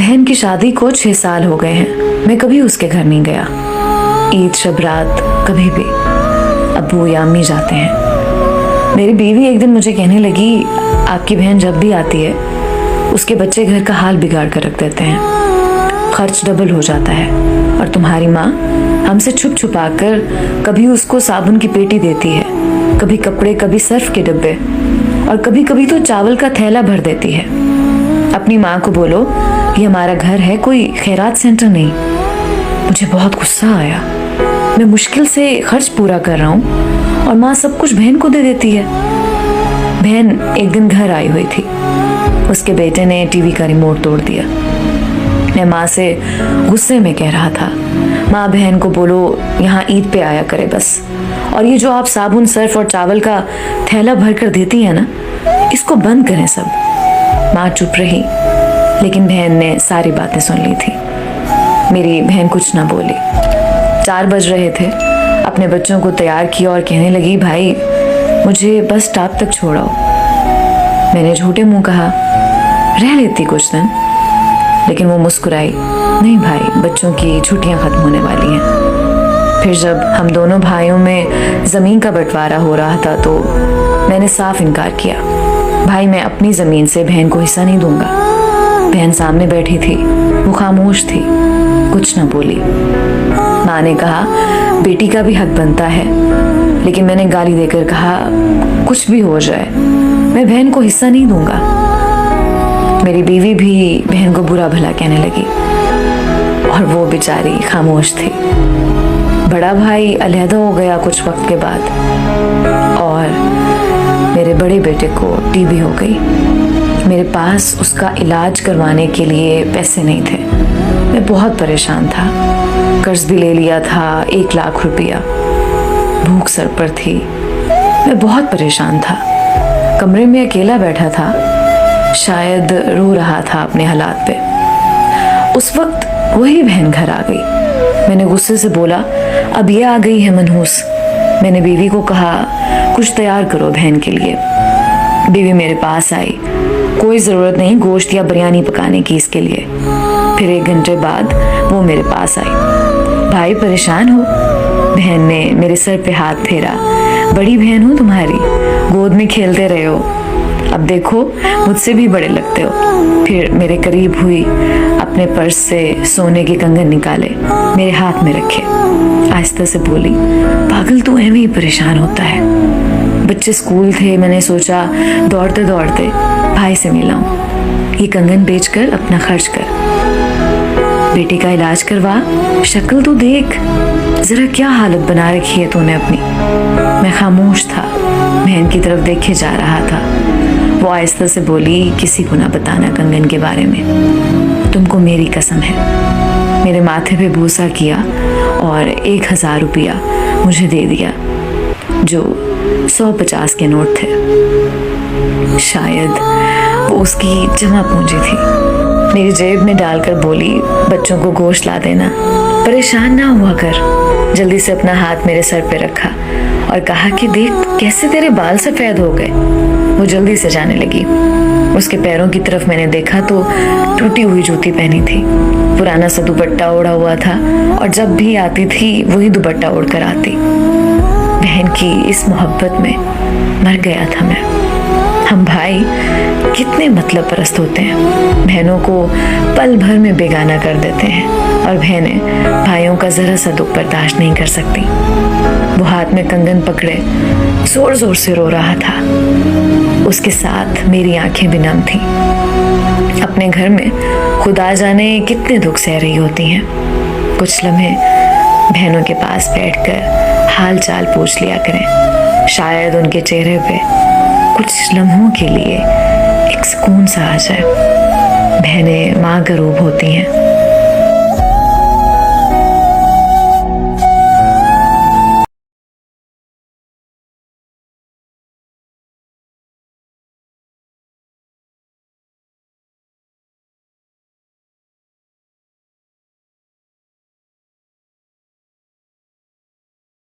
बहन की शादी को 6 साल हो गए हैं। मैं कभी उसके घर नहीं गया। ईद शब रात कभी भी अब्बू या अम्मी जाते हैं। मेरी बीवी एक दिन मुझे कहने लगी, आपकी बहन जब भी आती है उसके बच्चे घर का हाल बिगाड़ कर रख देते हैं, खर्च डबल हो जाता है। और तुम्हारी माँ हमसे छुप छुपा कर कभी उसको साबुन की पेटी देती है, कभी कपड़े, कभी सर्फ के डब्बे, और कभी कभी तो चावल का थैला भर देती है। अपनी माँ को बोलो ये हमारा घर है, कोई खैरात सेंटर नहीं। मुझे बहुत गुस्सा आया। मैं मुश्किल से खर्च पूरा कर रहा हूँ और माँ सब कुछ बहन को दे देती है। बहन एक दिन घर आई हुई थी। उसके बेटे ने टीवी का रिमोट तोड़ दिया। मैं माँ से गुस्से में कह रहा था, माँ बहन को बोलो यहाँ ईद पे आया करे बस, और ये जो आप साबुन, सर्फ और चावल का थैला भर कर देती है ना, इसको बंद करें सब। माँ चुप रही, लेकिन बहन ने सारी बातें सुन ली थी। मेरी बहन कुछ ना बोली। 4 बज रहे थे। अपने बच्चों को तैयार किया और कहने लगी, भाई मुझे बस स्टॉप तक छोड़ो। मैंने झूठे मुंह कहा, रह लेती कुछ दिन, लेकिन वो मुस्कुराई, नहीं भाई, बच्चों की छुट्टियां खत्म होने वाली हैं। फिर जब हम दोनों भाइयों में ज़मीन का बंटवारा हो रहा था तो मैंने साफ इनकार किया, भाई मैं अपनी ज़मीन से बहन को हिस्सा नहीं दूंगा। बहन सामने बैठी थी, वो खामोश थी, कुछ ना बोली। माँ ने कहा, बेटी का भी हक बनता है, लेकिन मैंने गाली देकर कहा, कुछ भी हो जाए मैं बहन को हिस्सा नहीं दूंगा। मेरी बीवी भी बहन को बुरा भला कहने लगी और वो बेचारी खामोश थी। बड़ा भाई अलहदा हो गया कुछ वक्त के बाद और मेरे बड़े बेटे को टीबी हो गई। मेरे पास उसका इलाज करवाने के लिए पैसे नहीं थे। मैं बहुत परेशान था। कर्ज भी ले लिया था 1 लाख रुपया। भूख सर पर थी। मैं बहुत परेशान था। कमरे में अकेला बैठा था, शायद रो रहा था अपने हालात पे। उस वक्त वही बहन घर आ गई। मैंने गुस्से से बोला, अब ये आ गई है मनहूस। मैंने बीवी को कहा, कुछ तैयार करो बहन के लिए। बीवी मेरे पास आई, कोई ज़रूरत नहीं गोश्त या बिरयानी पकाने की इसके लिए। फिर 1 घंटे बाद वो मेरे पास आई। भाई परेशान हो? बहन ने मेरे सर पे हाथ फेरा, बड़ी बहन हूँ तुम्हारी, गोद में खेलते रहे हो, अब देखो मुझसे भी बड़े लगते हो। फिर मेरे करीब हुई, अपने पर्स से सोने के कंगन निकाले, मेरे हाथ में रखे, आहिस्ता से बोली, पागल तू ऐਵੇਂ ही परेशान होता है। बच्चे स्कूल थे, मैंने सोचा दौड़ते दौड़ते भाई से मिलाऊं। ये कंगन बेचकर अपना खर्च कर, बेटे का इलाज करवा, शक्ल तो देख, जरा क्या हालत बना रखी है तूने अपनी। मैं खामोश था, बहन की तरफ देखे जा रहा था। वो आहिस्ता से बोली, किसी को ना बताना कंगन के बारे में, तुमको मेरी कसम है। मेरे माथे पे बूसा किया और 1000 रुपया मुझे दे दिया, जो 150 के नोट थे। शायद वो उसकी जमा पूंजी थी। मेरी जेब में डालकर बोली, बच्चों को गोश्त ला देना, परेशान ना हुआ कर। जल्दी से अपना हाथ मेरे सर पे रखा और कहा कि देख कैसे तेरे बाल सफेद हो गए। वो जल्दी से जाने लगी। उसके पैरों की तरफ मैंने देखा तो टूटी हुई जूती पहनी थी, पुराना सा दुपट्टा ओढ़ा हुआ था और जब भी आती थी वही दुपट्टा ओढ़ कर आती। बहन की इस मोहब्बत में मर गया था मैं। हम भाई कितने मतलब परस्त होते हैं, बहनों को पल भर में बेगाना कर देते हैं और बहनें भाइयों का जरा सा दुख बर्दाश्त नहीं कर सकती। वो हाथ में कंगन पकड़े जोर जोर से रो रहा था। उसके साथ मेरी आंखें भी नम थीं। अपने घर में खुदा जाने कितने दुख सह रही होती हैं। कुछ लम्हे बहनों के पास बैठकर हाल चाल पूछ लिया करें, शायद उनके चेहरे पे कुछ लम्हों के लिए एक सुकून सा आ जाए। बहनें माँ का रूप होती हैं।